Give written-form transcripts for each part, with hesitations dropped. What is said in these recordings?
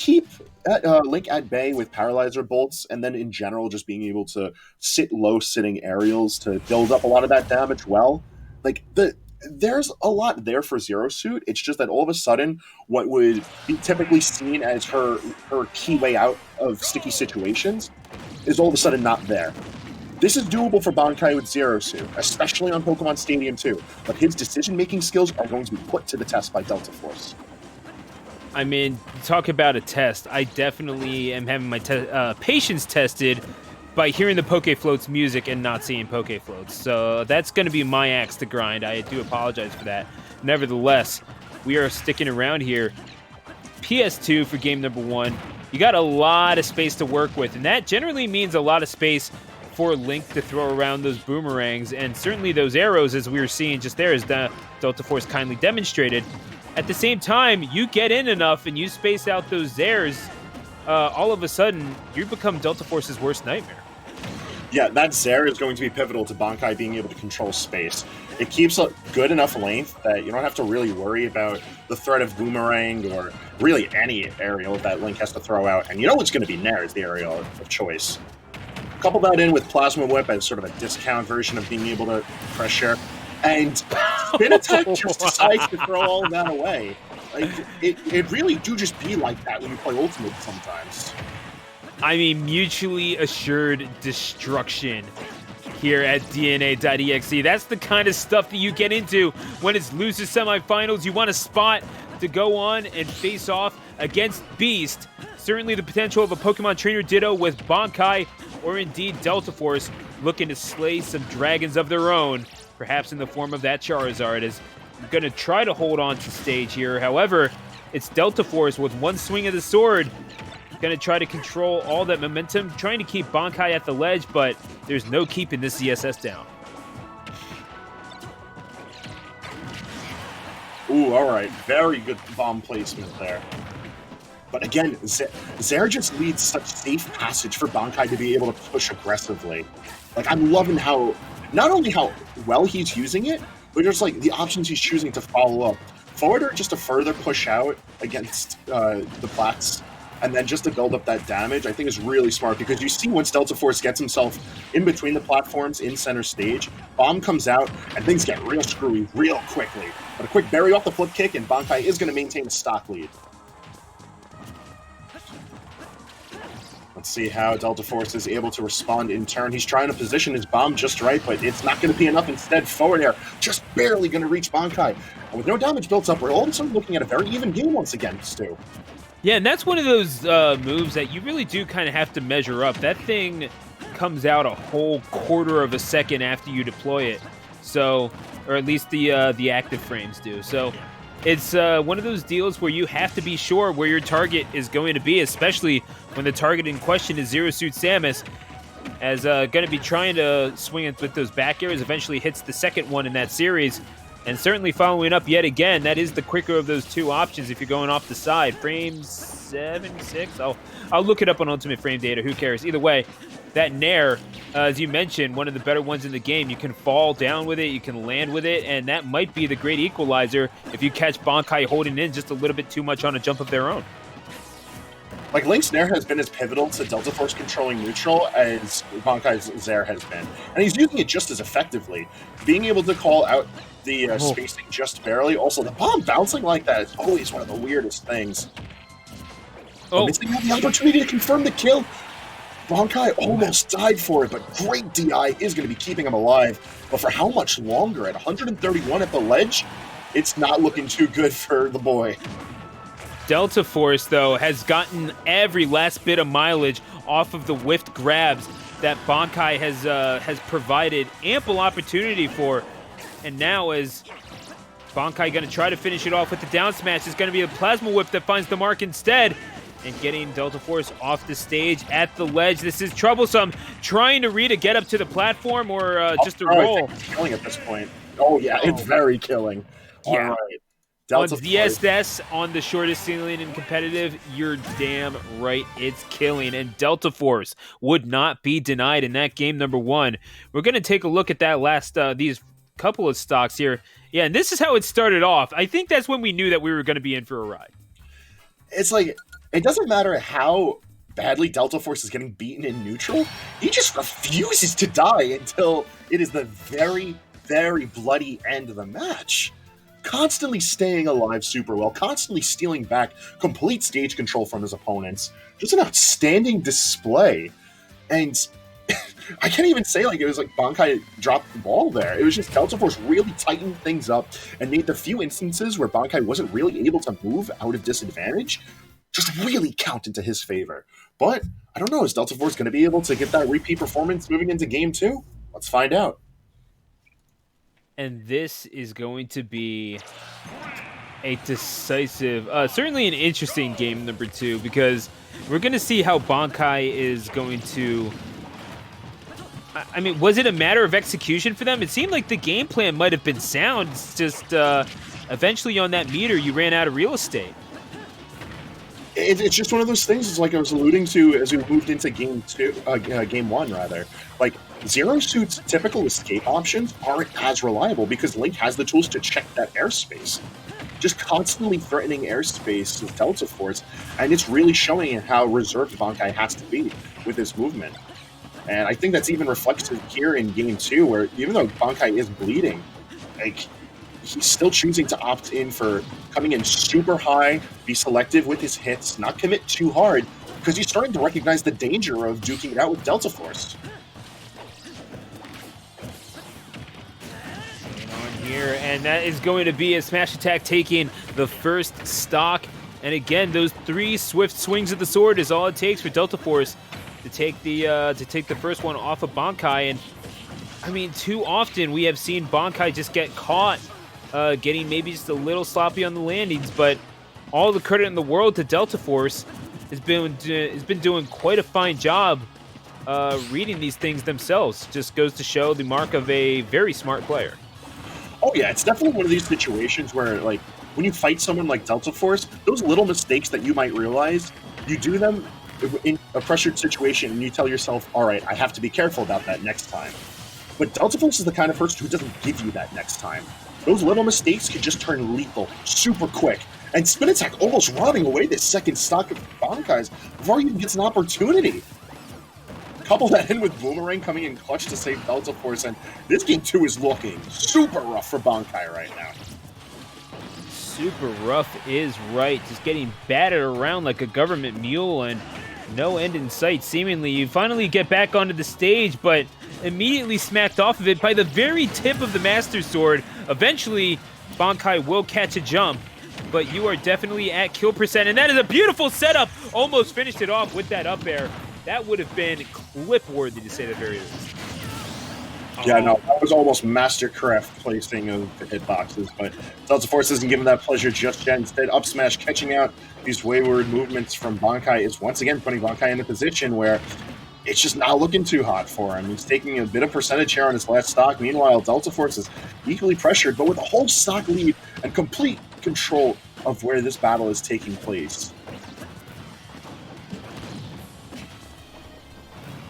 keep Link at bay with Paralyzer bolts, and then in general just being able to sit low sitting aerials to build up a lot of that damage. Well, like there's a lot there for Zero Suit. It's just that all of a sudden, what would be typically seen as her key way out of sticky situations is all of a sudden not there. This is doable for Bankai with Zero Suit, especially on Pokemon Stadium 2, but his decision-making skills are going to be put to the test by Delta Force. I mean, talk about a test. I definitely am having my patience tested by hearing the Pokefloat's music and not seeing Pokefloats. So that's going to be my axe to grind. I do apologize for that. Nevertheless, we are sticking around here. PS2 for game number 1. You got a lot of space to work with, and that generally means a lot of space for Link to throw around those boomerangs, and certainly those arrows, as we were seeing just there, as the Delta Force kindly demonstrated. At the same time, you get in enough and you space out those Zairs, all of a sudden, you become Delta Force's worst nightmare. Yeah, that Zair is going to be pivotal to Bankai being able to control space. It keeps a good enough length that you don't have to really worry about the threat of Boomerang or really any aerial that Link has to throw out. And you know what's going to be Nair is the aerial of choice. Couple that in with Plasma Whip as sort of a discount version of being able to pressure, and Spin Attack just decides to throw all of that away. Like, it really do just be like that when you play Ultimate sometimes. I mean, mutually assured destruction here at DNA.EXE. That's the kind of stuff that you get into when it's losers semifinals. You want a spot to go on and face off against Beast. Certainly the potential of a Pokemon Trainer Ditto with Bankai or indeed Delta Force looking to slay some dragons of their own, perhaps in the form of that Charizard, is going to try to hold on to stage here. However, it's Delta Force with one swing of the sword going to try to control all that momentum, trying to keep Bankai at the ledge, but there's no keeping this ZSS down. Ooh, all right. Very good bomb placement there. But again, Zair just leads such safe passage for Bankai to be able to push aggressively. Like, I'm loving how, not only how well he's using it, but just like the options he's choosing to follow up. Forward or just to further push out against the Plats, and then just to build up that damage, I think is really smart, because you see once Delta Force gets himself in between the platforms in center stage, Bomb comes out, and things get real screwy real quickly. But a quick berry off the flip kick, and Bankai is going to maintain a stock lead. Let's see how Delta Force is able to respond in turn. He's trying to position his bomb just right, but it's not going to be enough. Instead, forward air just barely going to reach Bankai. And with no damage built up, we're all of a sudden looking at a very even game once again, Stu. Yeah, and that's one of those moves that you really do kind of have to measure up. That thing comes out a whole quarter of a second after you deploy it. So, or at least the active frames do. So it's one of those deals where you have to be sure where your target is going to be, especially when the target in question is Zero Suit Samus, as going to be trying to swing it with those back airs. Eventually hits the second one in that series. And certainly following up yet again, that is the quicker of those two options if you're going off the side. Frame 7, 6? I'll look it up on Ultimate Frame Data. Who cares? Either way, that Nair, as you mentioned, one of the better ones in the game. You can fall down with it, you can land with it, and that might be the great equalizer if you catch Bankai holding in just a little bit too much on a jump of their own. Like, Link's Nair has been as pivotal to Delta Force controlling neutral as Bankai's Zair has been. And he's using it just as effectively. Being able to call out the spacing just barely. Also, the bomb bouncing like that is always one of the weirdest things. Missing out the opportunity to confirm the kill. Bankai almost died for it, but great DI is going to be keeping him alive. But for how much longer? At 131 at the ledge, it's not looking too good for the boy. Delta Force, though, has gotten every last bit of mileage off of the whiffed grabs that Bankai has provided ample opportunity for. And now, as Bankai going to try to finish it off with the down smash, it's going to be a Plasma Whip that finds the mark instead, and getting Delta Force off the stage at the ledge. This is troublesome. Trying to read a get up to the platform or just a roll. It's killing at this point. Oh, yeah, it's very killing. Yeah. All right. Delta on DSS on the shortest ceiling in competitive, you're damn right it's killing. And Delta Force would not be denied in that game number 1. We're going to take a look at that last, these couple of stocks here. Yeah, and this is how it started off. I think that's when we knew that we were going to be in for a ride. It's like, It doesn't matter how badly Delta Force is getting beaten in neutral, he just refuses to die until it is the very, very bloody end of the match. Constantly staying alive super well, constantly stealing back complete stage control from his opponents. Just an outstanding display. And I can't even say like it was like Bankai dropped the ball there. It was just Delta Force really tightened things up and made the few instances where Bankai wasn't really able to move out of disadvantage just really count into his favor. But I don't know, is Delta Force going to be able to get that repeat performance moving into game 2? Let's find out. And this is going to be a decisive, certainly an interesting game number 2, because we're going to see how Bankai is going to... I mean, was it a matter of execution for them? It seemed like the game plan might have been sound. It's just eventually on that meter, you ran out of real estate. It's just one of those things. It's like I was alluding to as we moved into game 1 rather. Like Zero Suit's typical escape options aren't as reliable because Link has the tools to check that airspace. Just constantly threatening airspace with Delta Force, and it's really showing how reserved Bankai has to be with his movement. And I think that's even reflected here in game 2, where even though Bankai is bleeding, like he's still choosing to opt in for coming in super high, be selective with his hits, not commit too hard, because he's starting to recognize the danger of duking it out with Delta Force. On here, and that is going to be a smash attack taking the first stock. And again, those 3 swift swings of the sword is all it takes for Delta Force to take the first one off of Bankai. And I mean, too often we have seen Bankai just get caught getting maybe just a little sloppy on the landings, but all the credit in the world to Delta Force has been doing quite a fine job reading these things themselves. Just goes to show the mark of a very smart player. Oh yeah, it's definitely one of these situations where, like, when you fight someone like Delta Force, those little mistakes that you might realize, you do them in a pressured situation and you tell yourself, all right, I have to be careful about that next time. But Delta Force is the kind of person who doesn't give you that next time. Those little mistakes could just turn lethal super quick. And Spin Attack almost robbing away this second stock of Bankai's before he even gets an opportunity. Couple that in with Boomerang coming in clutch to save Delta Force, and this game 2 is looking super rough for Bankai right now. Super rough is right. Just getting batted around like a government mule and no end in sight, seemingly. You finally get back onto the stage, but immediately smacked off of it by the very tip of the Master Sword. Eventually, Bankai will catch a jump, but you are definitely at kill percent, and that is a beautiful setup. Almost finished it off with that up air. That would have been clip-worthy, to say the very least. Yeah, no, that was almost mastercraft placing of the hitboxes, but Delta Force isn't given that pleasure just yet. Instead, up smash catching out these wayward movements from Bankai is once again putting Bankai in a position where it's just not looking too hot for him. He's taking a bit of percentage here on his last stock. Meanwhile, Delta Force is equally pressured, but with a whole stock lead and complete control of where this battle is taking place.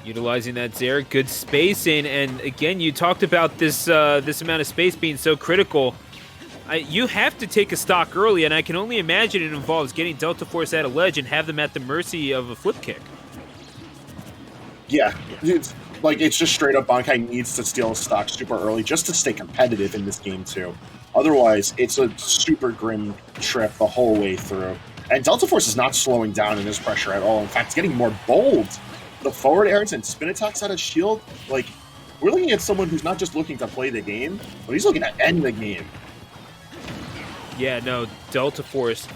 Utilizing that Zerg, good spacing, and again, you talked about this this amount of space being so critical. You have to take a stock early, and I can only imagine it involves getting Delta Force at a ledge and have them at the mercy of a flip kick. Yeah, it's just straight up Bankai needs to steal a stock super early just to stay competitive in this game too. Otherwise, it's a super grim trip the whole way through. And Delta Force is not slowing down in his pressure at all. In fact, it's getting more bold. The forward airs and spin attacks out of shield, like, we're looking at someone who's not just looking to play the game, but he's looking to end the game. Yeah, no, Delta Force.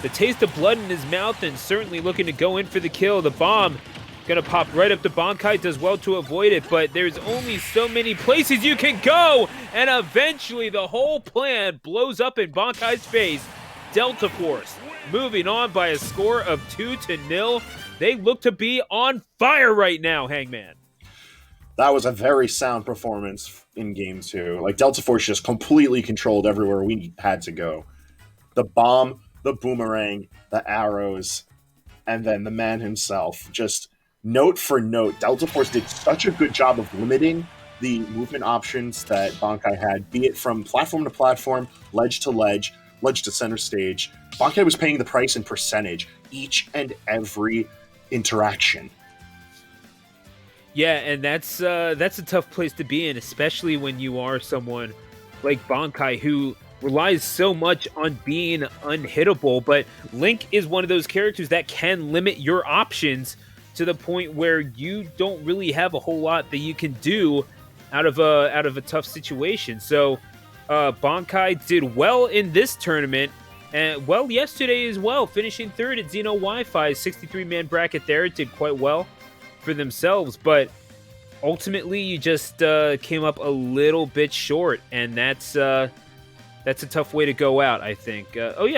The taste of blood in his mouth and certainly looking to go in for the kill. The bomb gonna pop right up to Bankai, does well to avoid it, but there's only so many places you can go, and eventually the whole plan blows up in Bankai's face. Delta Force moving on by a score of 2-0. They look to be on fire right now, Hangman. That was a very sound performance in game 2. Like, Delta Force just completely controlled everywhere we had to go. The bomb, the boomerang, the arrows, and then the man himself. Just note for note, Delta Force did such a good job of limiting the movement options that Bankai had, be it from platform to platform, ledge to ledge, ledge to center stage, Bankai was paying the price in percentage each and every interaction. Yeah, and that's a tough place to be in, especially when you are someone like Bankai who relies so much on being unhittable. But Link is one of those characters that can limit your options to the point where you don't really have a whole lot that you can do out of a tough situation. So Bankai did well in this tournament, and well yesterday as well, finishing third at Xeno Wi-Fi's 63-man bracket there. It did quite well for themselves, but ultimately you just came up a little bit short, and that's a tough way to go out, I think. Oh yeah.